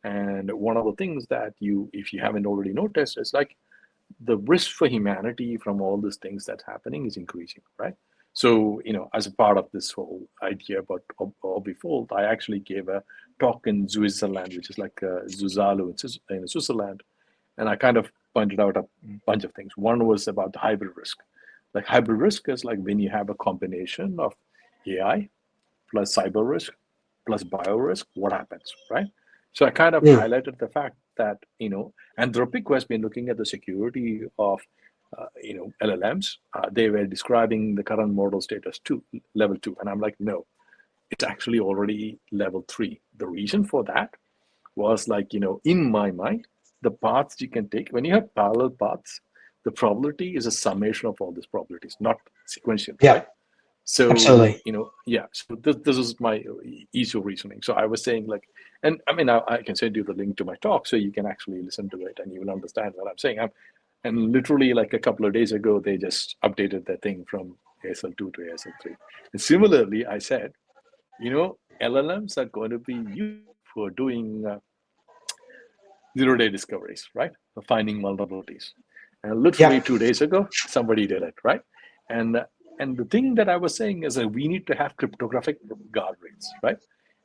And one of the things that if you haven't already noticed, is like the risk for humanity from all these things that's happening is increasing, right? So, as a part of this whole idea about Orbifold, I actually gave a talk in Switzerland, which is like Zuzalu in Switzerland. And I kind of pointed out a bunch of things. One was about the hybrid risk. Like hybrid risk is like when you have a combination of AI plus cyber risk plus bio risk, what happens, right? So I kind of Mm. highlighted the fact that, Anthropic has been looking at the security of, LLMs. They were describing the current model status level 2. And I'm like, no, it's actually already level 3. The reason for that was like, in my mind, the paths you can take, when you have parallel paths, the probability is a summation of all these probabilities, not sequential, Yeah. right? So, Absolutely. yeah, so this is my easy reasoning. So I was saying like, and I mean, I can send you the link to my talk so you can actually listen to it and you will understand what I'm saying. And literally like a couple of days ago, they just updated the thing from ASL2 to ASL3. And similarly, I said, LLMs are going to be used for doing zero-day discoveries, right? For finding vulnerabilities. And literally Yeah. 2 days ago, somebody did it, right? And and the thing that I was saying is that we need to have cryptographic guardrails, right?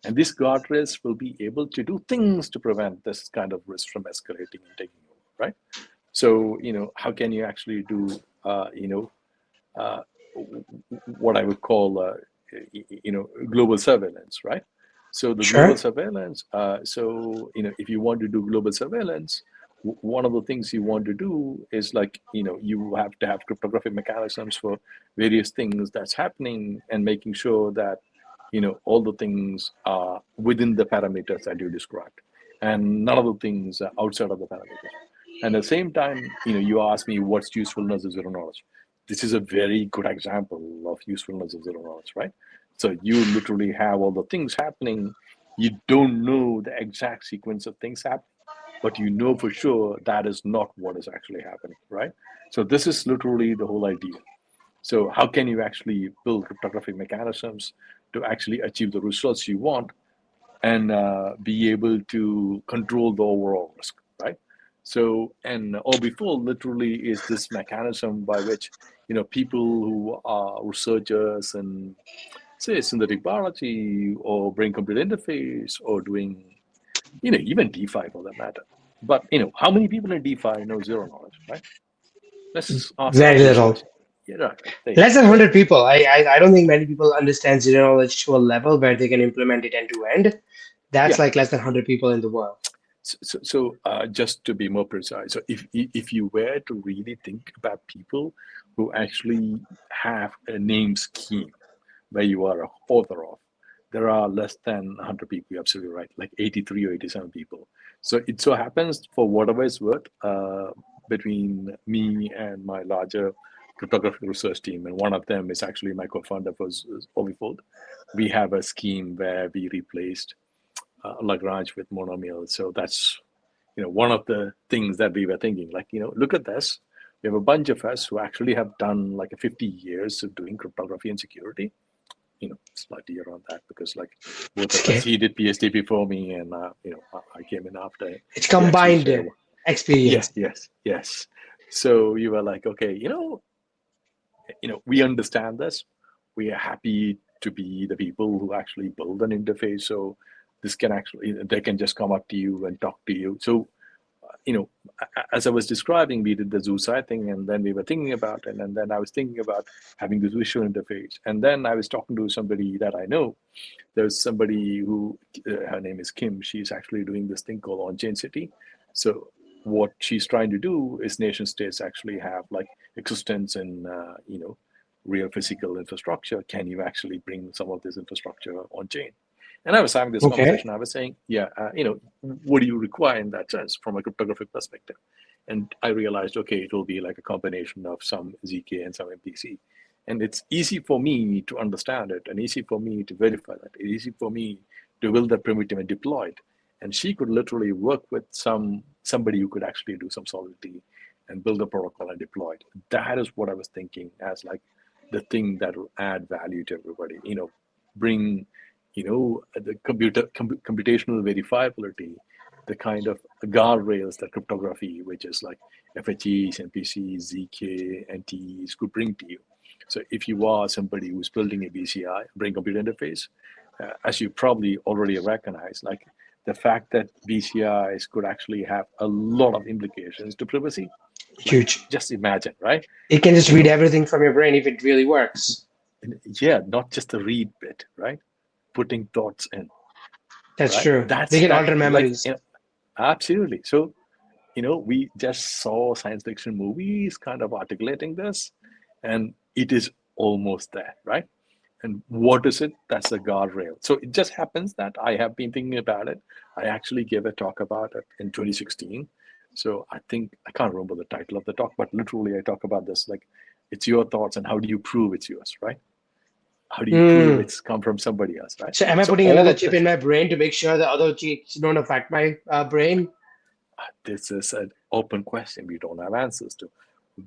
And these guardrails will be able to do things to prevent this kind of risk from escalating and taking over, right? So, how can you actually do, uh, what I would call, global surveillance, right? So the global Sure. surveillance. So if you want to do global surveillance, one of the things you want to do is like you have to have cryptographic mechanisms for various things that's happening and making sure that all the things are within the parameters that you described, and none of the things are outside of the parameters. And at the same time, you ask me what's usefulness of zero knowledge. This is a very good example of usefulness of zero knowledge, right? So you literally have all the things happening. You don't know the exact sequence of things happening, but you know for sure that is not what is actually happening, right? So this is literally the whole idea. So how can you actually build cryptographic mechanisms to actually achieve the results you want and be able to control the overall risk, right? So, and Orbifold literally is this mechanism by which people who are researchers and say synthetic biology or brain-computer interface or doing even DeFi for that matter. But how many people in DeFi know zero knowledge, right? Let's ask Very this little. question. Yeah, right. There you Less go. than So 100 people. I don't think many people understand zero knowledge to a level where they can implement it end to end. That's yeah. like less than 100 people in the world. So just to be more precise, so if you were to really think about people who actually have a name scheme where you are a author of, there are less than 100 people. You're absolutely right, like 83 or 87 people. So it so happens, for whatever it's worth, between me and my larger cryptographic research team, and one of them is actually my co-founder for Ovifold, we have a scheme where we replaced Lagrange with monomial. So that's, one of the things that we were thinking, like, look at this. We have a bunch of us who actually have done like a 50 years of doing cryptography and security, slightly around that, because like both of us, Okay. he did PhD before me, and I came in after. It's We actually combined share. Yeah, experience. yes. So you were like, okay, we understand this. We are happy to be the people who actually build an interface. So this can actually, they can just come up to you and talk to you. So, you know, as I was describing, we did the DeSci thing, and then we were thinking about it, and then I was thinking about having this visual interface. And then I was talking to somebody that I know. There's somebody who, her name is Kim. She's actually doing this thing called On-Chain City. So what she's trying to do is nation states actually have like existence in, real physical infrastructure. Can you actually bring some of this infrastructure on chain? And I was having this Okay. conversation. I was saying, yeah, what do you require in that sense from a cryptographic perspective? And I realized, okay, it will be like a combination of some ZK and some MPC. And it's easy for me to understand it, and easy for me to verify that. It's easy for me to build that primitive and deploy it. And she could literally work with somebody who could actually do some solidity and build a protocol and deploy it. That is what I was thinking as like the thing that will add value to everybody. Bring, the computational verifiability, the kind of guardrails that cryptography, which is like FHEs, MPCs, ZK, NTEs, could bring to you. So if you are somebody who's building a BCI, brain computer interface, as you probably already recognize, like the fact that BCIs could actually have a lot of implications to privacy, like Huge. just imagine, right? It can just You read know, everything from your brain if it really works. yeah, not just the read bit, right? Putting thoughts in, That's right? true. They That's can that, alter like, memories. absolutely. So, we just saw science fiction movies kind of articulating this, and it is almost there, right? And what is it? That's a guardrail. So it just happens that I have been thinking about it. I actually gave a talk about it in 2016. So I think, I can't remember the title of the talk, but literally I talk about this, like, it's your thoughts and how do you prove it's yours, right? How do you prove Hmm. it's come from somebody else, right? So am I So putting all another of chip this, in my brain to make sure the other chips don't affect my brain? this is an open question we don't have answers to.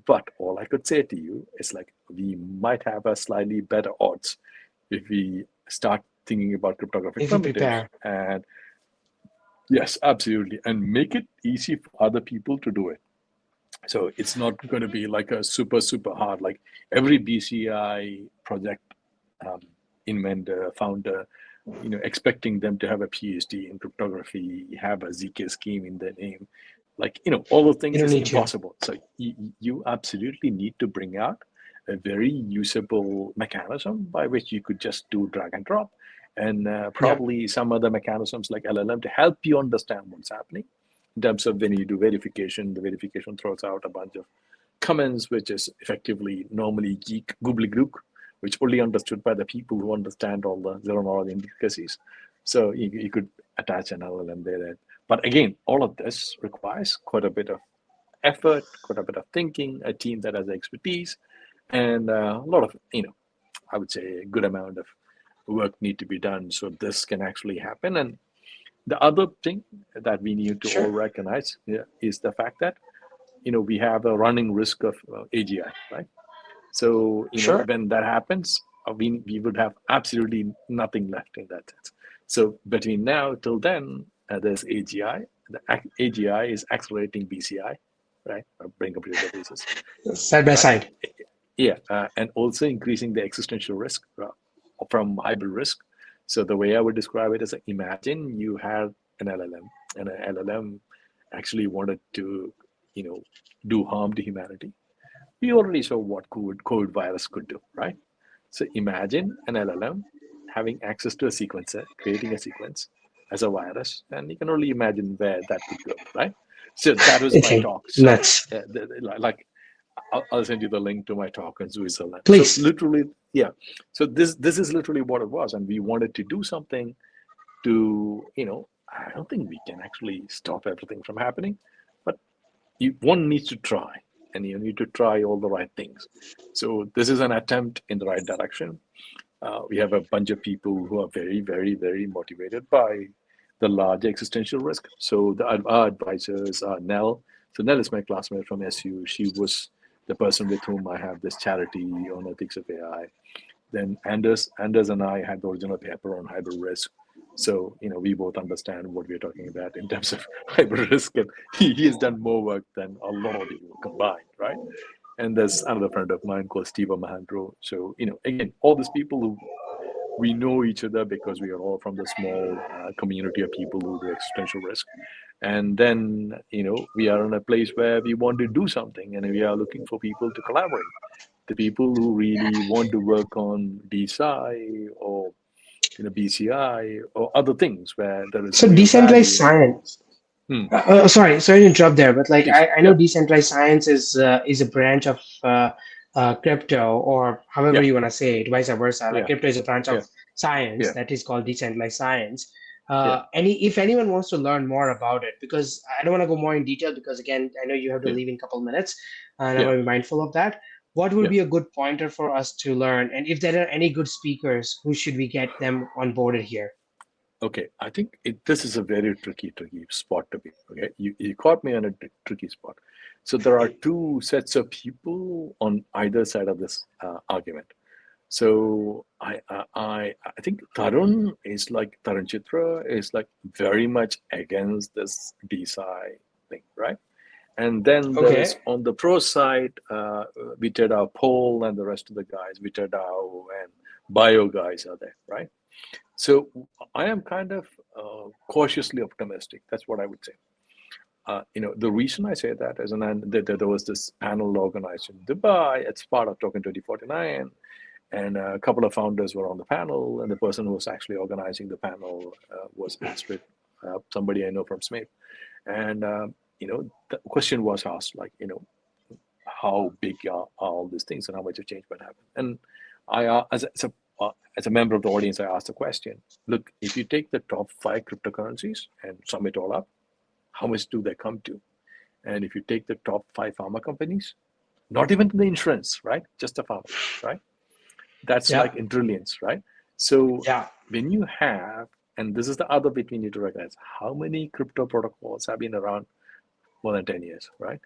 But all I could say to you is like we might have a slightly better odds if we start thinking about cryptographic If you primitives. prepare. And yes, absolutely. And make it easy for other people to do it. So it's not going to be like a super, super hard, like every BCI project um, inventor, founder, expecting them to have a PhD in cryptography, have a ZK scheme in their name, like, all those You things don't is need to. impossible. So you absolutely need to bring out a very usable mechanism by which you could just do drag and drop, and Yeah. probably some other mechanisms like LLM to help you understand what's happening. In terms of when you do verification, the verification throws out a bunch of comments, which is effectively normally geek gobbledygook, which only understood by the people who understand all the zero knowledge intricacies. So you could attach an LLM there. But again, all of this requires quite a bit of effort, quite a bit of thinking, a team that has expertise, and a lot of, I would say a good amount of work need to be done so this can actually happen. And the other thing that we need to all Sure. recognize, yeah, is the fact that we have a running risk of AGI, right? So Sure. when that happens, we would have absolutely nothing left in that sense. So between now till then, there's AGI. The AGI is accelerating BCI, right? Brain computer interfaces, Side by right? side. Yeah, and also increasing the existential risk from hybrid risk. So the way I would describe it is, imagine you had an LLM, and an LLM actually wanted to, do harm to humanity. We already saw what COVID virus could do, right? So imagine an LLM having access to a sequencer, creating a sequence as a virus, and you can only imagine where that could go, right? So that was my Okay, talk. So nuts. like I'll send you the link to my talk in Switzerland. So Please. literally, yeah. So this is literally what it was, and we wanted to do something to, I don't think we can actually stop everything from happening, but one needs to try, and you need to try all the right things. So this is an attempt in the right direction. We have a bunch of people who are very, very, very motivated by the large existential risk. So our advisors are Nell. So Nell is my classmate from SU. She was the person with whom I have this charity on ethics of AI. Then Anders and I had the original paper on hybrid risk. So, we both understand what we're talking about in terms of hybrid risk. And he has done more work than a lot of people combined, right? And there's another friend of mine called Steve Mahandro. So, again, all these people who we know each other because we are all from the small community of people who do existential risk. And then, we are in a place where we want to do something and we are looking for people to collaborate. The people who really want to work on DeSci or BCI or other things where there is So real decentralized value. science. Hmm. Sorry to interrupt there, but like Please. I know Yeah. decentralized science is a branch of crypto, or however Yeah. you want to say it, vice versa. Like Yeah. crypto is a branch of Yeah. science Yeah. that is called decentralized science. Yeah. If anyone wants to learn more about it, because I don't want to go more in detail, because again, I know you have to Yeah. leave in a couple minutes, and I Yeah. want to be mindful of that. What would Yeah. be a good pointer for us to learn? And if there are any good speakers, who should we get them onboarded here? Okay, I think this is a very tricky spot to be. Okay, you caught me on a tricky spot. So there are two sets of people on either side of this argument. So I think Tarun Chitra is like very much against this DeSci thing, right? And then there is Okay. on the pro side, Vitedao Paul and the rest of the guys, Vitedao and Bio guys are there, right? So I am kind of cautiously optimistic. That's what I would say. The reason I say that is, there was this panel organized in Dubai as part of Token 2049, and a couple of founders were on the panel, and the person who was actually organizing the panel was Astrid, somebody I know from Smith. And the question was asked, like, how big are all these things and how much of change might happen? And I, as a member of the audience, I asked the question: look, if you take the top 5 cryptocurrencies and sum it all up, how much do they come to? And if you take the top 5 pharma companies, not even the insurance, right? Just the pharma, right? That's Yeah. like in trillions, right? So Yeah. when you have, and this is the other bit we need to recognize, how many crypto protocols have been around more than 10 years, right?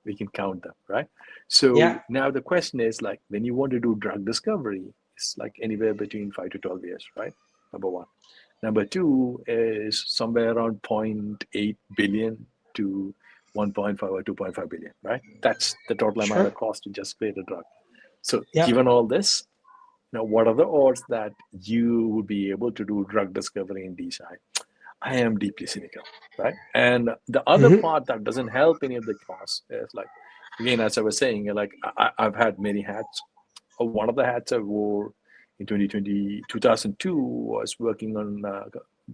We can count them, right? Yeah. So now the question is, like, when you want to do drug discovery, it's like anywhere between 5 to 12 years, right? Number one. Number two is somewhere around zero point 0.8 billion to 1.5 or 2.5 billion, right? That's the total amount Sure. of cost to just create a drug. So Yeah. given all this, now what are the odds that you would be able to do drug discovery in DeSci? I am deeply cynical, right? And the other Hmm. part that doesn't help any of the cause is, like, again, as I was saying, like, I've had many hats. One of the hats I wore in 2002 was working on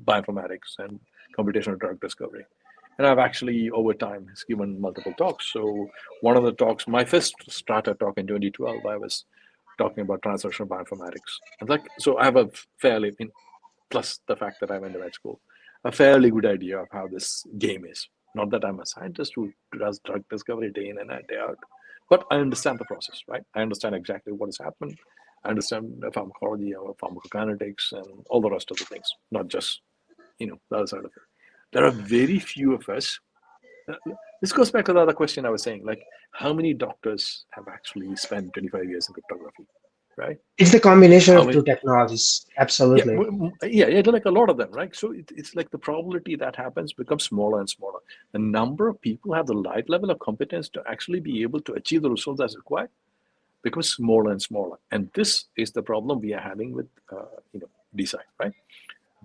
bioinformatics and computational drug discovery. And I've actually, over time, has given multiple talks. So one of the talks, my first starter talk in 2012, I was talking about translational bioinformatics. And like, so I have a fairly, plus the fact that I went to med school, a fairly good idea of how this game is. Not that I'm a scientist who does drug discovery day in and day out, but I understand the process, right? I understand exactly what has happened. I understand the pharmacology or pharmacokinetics and all the rest of the things, not just, the other side of it. There are very few of us. This goes back to the other question I was saying, like, how many doctors have actually spent 25 years in cryptography, right? It's the combination How of many? two technologies. Yeah, Absolutely. yeah, like a lot of them, right? So it's like the probability that happens becomes smaller and smaller. The number of people who have the right level of competence to actually be able to achieve the results as required becomes smaller and smaller. And this is the problem we are having with, DeSci, right?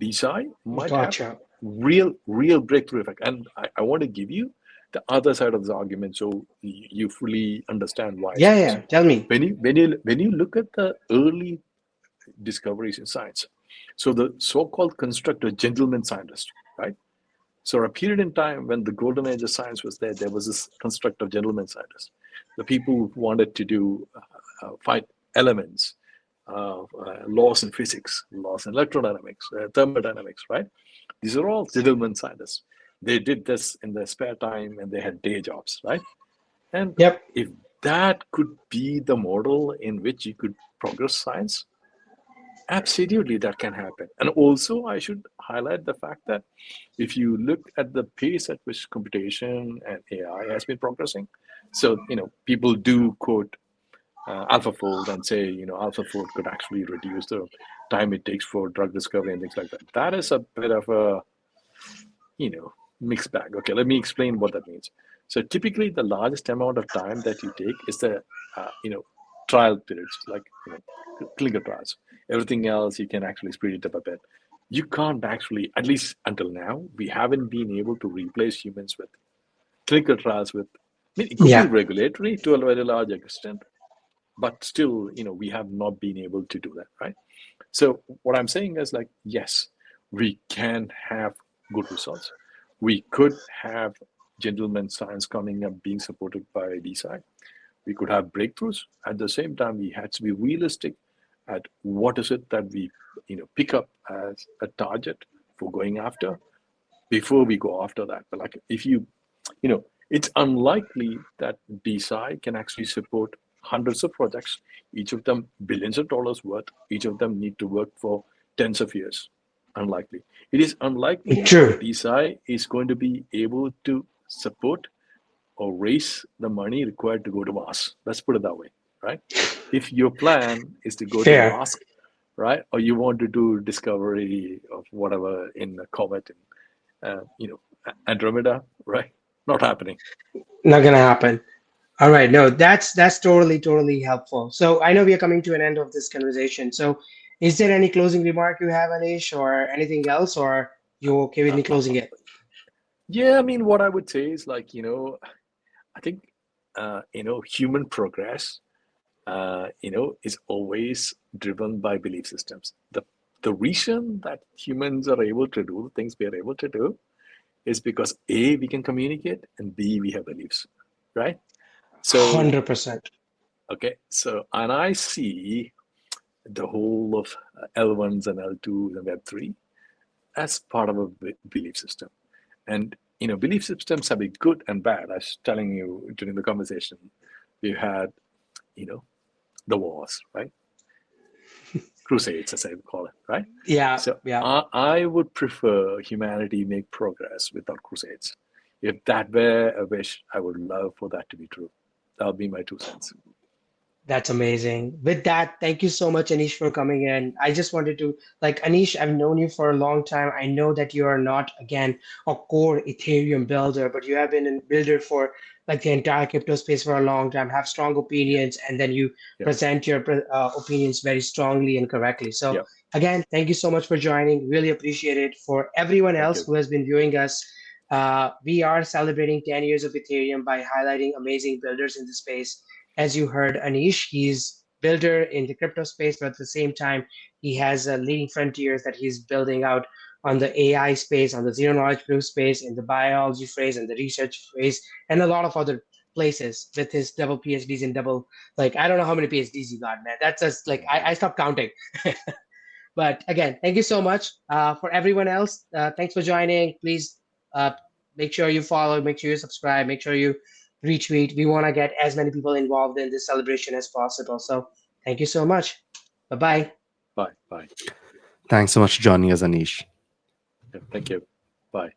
DeSci might have Gotcha. real breakthrough effect. And I want to give you the other side of this argument, so you fully understand why I Yeah, say this. yeah. Tell me. When you look at the early discoveries in science, so the so-called constructor gentleman scientist, right? So a period in time when the golden age of science was there, there was this construct of gentleman scientists, the people who wanted to do find elements, laws in physics, laws in electrodynamics, thermodynamics, right? These are all gentleman scientists. They did this in their spare time and they had day jobs, right? And Yep. if that could be the model in which you could progress science, absolutely that can happen. And also, I should highlight the fact that if you look at the pace at which computation and AI has been progressing, so people do quote AlphaFold and say AlphaFold could actually reduce the time it takes for drug discovery and things like that. That is a bit of a mixed bag. Okay, let me explain what that means. So typically, the largest amount of time that you take is the trial periods, like clinical trials. Everything else you can actually speed it up a bit. You can't actually, at least until now, we haven't been able to replace humans with clinical trials with. I mean, it could be Yeah. regulatory to a very large extent, but still, we have not been able to do that, right? So what I'm saying is like, yes, we can have good results. We could have gentleman science coming up being supported by DeSci. We could have breakthroughs. At the same time, we had to be realistic at what is it that we pick up as a target for going after before we go after that. But like if it's unlikely that DeSci can actually support hundreds of projects, each of them billions of dollars worth, each of them need to work for tens of years. Unlikely. It is unlikely that True. DeSci is going to be able to support or raise the money required to go to Mars. Let's put it that way, right? If your plan is to go to Fair. Mars, right, or you want to do discovery of whatever in a comet, Andromeda, right? Not happening. Not gonna happen. All right. No, that's totally helpful. So I know we are coming to an end of this conversation. So is there any closing remark you have, Anish, or anything else, or you okay with Uh, me closing it? yeah, I mean, what I would say is like, I think, human progress, is always driven by belief systems. The reason that humans are able to do the things we are able to do is because A, we can communicate, and B, we have beliefs, right? So, 100%. okay, so, and I see the whole of L1s and L2s and Web3 as part of a belief system. And, belief systems have been good and bad. I was telling you during the conversation, we had, you know, the wars, right? Crusades, as I would call it, right? Yeah. So Yeah. I would prefer humanity make progress without crusades. If that were a wish, I would love for that to be true. That would be my 2 cents. That's amazing. With that, thank you so much, Anish, for coming in. I just wanted to, like, Anish, I've known you for a long time. I know that you are not, again, a core Ethereum builder, but you have been a builder for like the entire crypto space for a long time, have strong Yeah, opinions, and then you yeah, present your opinions very strongly and correctly. So, yeah. again, thank you so much for joining. Really appreciate it. For everyone Thank else you. who has been viewing us, we are celebrating 10 years of Ethereum by highlighting amazing builders in the space. As you heard Anish, he's builder in the crypto space, but at the same time, he has leading frontiers that he's building out on the AI space, on the zero knowledge proof space, in the biology phase, and the research phase, and a lot of other places with his double PhDs and double, like, I don't know how many PhDs he got, man. That's just like, I stopped counting. But again, thank you so much. For everyone else, thanks for joining. Please uh, make sure you follow, make sure you subscribe, make sure you retweet. We want to get as many people involved in this celebration as possible. So thank you so much. Bye bye. Bye. Bye. Thanks so much for joining us, Anish. Yeah, thank you. Bye.